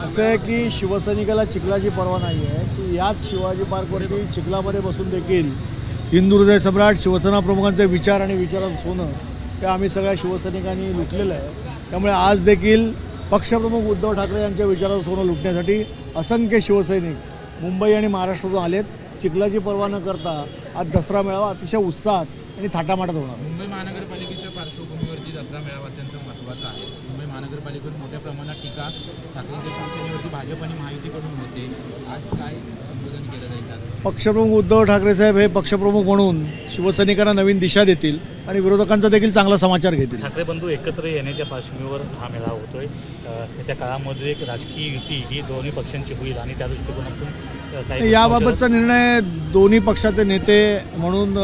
असं आहे की शिवसैनिकाला चिखलाची पर्वा नाही आहे की याच शिवाजी पार्कवरती चिखलामध्ये बसून देखील हिंदू हृदय सम्राट शिवसेना प्रमुखांचे विचार आणि विचाराचं सोनं हे आम्ही सगळ्या शिवसैनिकांनी लुटलेलं आहे। त्यामुळे आज देखील पक्षप्रमुख उद्धव ठाकरे यांच्या विचाराचं सोनं लुटण्यासाठी असंख्य शिवसैनिक मुंबई आणि महाराष्ट्रातून आलेत। चिखलाची पर्वा न करता आज दसरा मेळावा अतिशय उत्साहात आणि थाटामाटात होणार। मुंबई महानगरपालिकेच्या पार्श्वभूमीवरती दसरा मेळावा अत्यंत महत्त्वाचा आहे। मुंबई महानगरपालिकेवर मोठ्या प्रमाणात टीका ठाकरेंच्या शिवसेनेवरती भाजप आणि महायुतीकडून होते। आज काय संबोधन केलं जाईल? पक्षप्रमुख उद्धव ठाकरे साहेब हे पक्षप्रमुख म्हणून शिवसैनिकांना नवीन दिशा देतील आणि विरोधकांचा देखील चांगला समाचार घेतील। ठाकरे बंधू एकत्र येण्याच्या पार्श्वभूमीवर हा मेळावा होतोय। येत्या काळामध्ये एक राजकीय युती ही दोन्ही पक्षांची होईल आणि त्या दृष्टिकोनातून याबाबतचा निर्णय दोन्ही पक्षाचे नेते म्हणून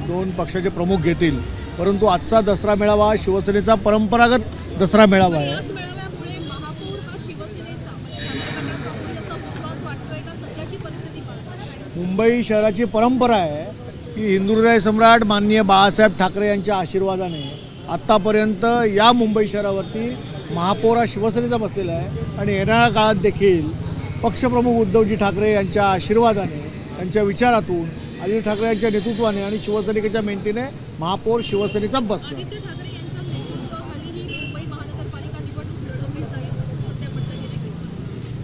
दोन पक्षाचे प्रमुख घेतील। परंतु आजचा दसरा मेळावा शिवसेनेचा परंपरागत दसरा मेळावा आहे। मुंबई शहराची परंपरा आहे की हिंदू हृदय सम्राट माननीय बाळासाहेब ठाकरे यांच्या आशीर्वादाने आत्तापर्यंत या मुंबई शहरावरती महापौर हा शिवसेनेचा बसलेला आहे आणि येणाऱ्या काळात देखील पक्षप्रमुख उद्धवजी ठाकरे यांच्या आशीर्वादाने त्यांच्या विचारातून आदित्य ठाकरे यांच्या नेतृत्वाने आणि शिवसैनिकांच्या मेहनतीने महापौर शिवसेनेचा बसला।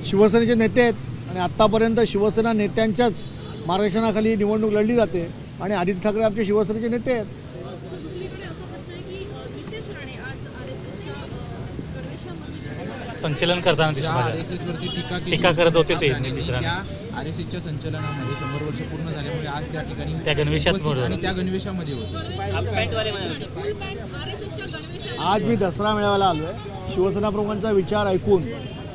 शिवसेनेचे नेते आहेत आणि आत्तापर्यंत शिवसेना नेत्यांच्याच मार्गदर्शनाखाली निवडणूक लढली जाते आणि आदित्य ठाकरे आमचे शिवसेनेचे नेते आहेत। संचलन करताना टीका करत होते ते आरएसएसच्या संचलनामध्ये 100 वर्ष पूर्ण झाल्यामुळे आज त्या ठिकाणी त्या गणवेशामध्ये आज मी दसरा मेळाव्याला आलो आहे। शिवसेना प्रमुखांचा विचार ऐकून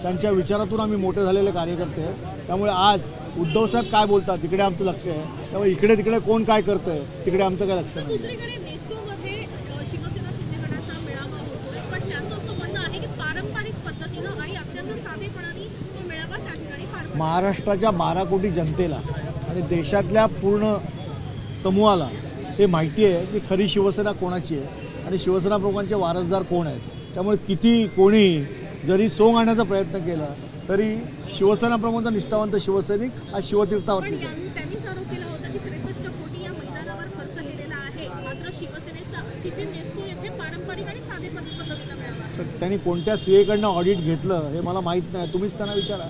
त्यांच्या विचारातून आम्ही मोठे झालेले कार्यकर्ते आहेत। त्यामुळे आज उद्धव साहेब काय बोलतात तिकडे आमचं लक्ष आहे। त्यामुळे इकडे तिकडे कोण काय करतंय तिकडे आमचं काय लक्ष नाही। महाराष्ट्राच्या 12 कोटी जनतेला आणि देशातल्या पूर्ण समूहाला हे माहिती आहे की खरी शिवसेना कोणाची आहे आणि शिवसेना प्रमुखांचे वारसदार कोण आहेत। त्यामुळे किती कोणी जरी सोंग आणण्याचा प्रयत्न केला तरी शिवसेना प्रमुखांचा निष्ठावंत शिवसैनिक आज शिवतीर्थावरती त्यांनी कोणत्या सीए कडनं ऑडिट घेतलं हे मला माहीत नाही, तुम्हीच त्यांना विचारा।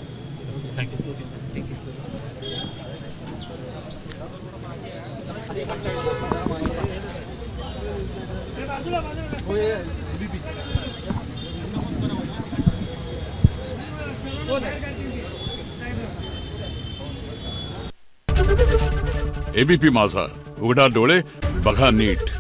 एबीपी माझा, उघडा डोळे बघा नीट।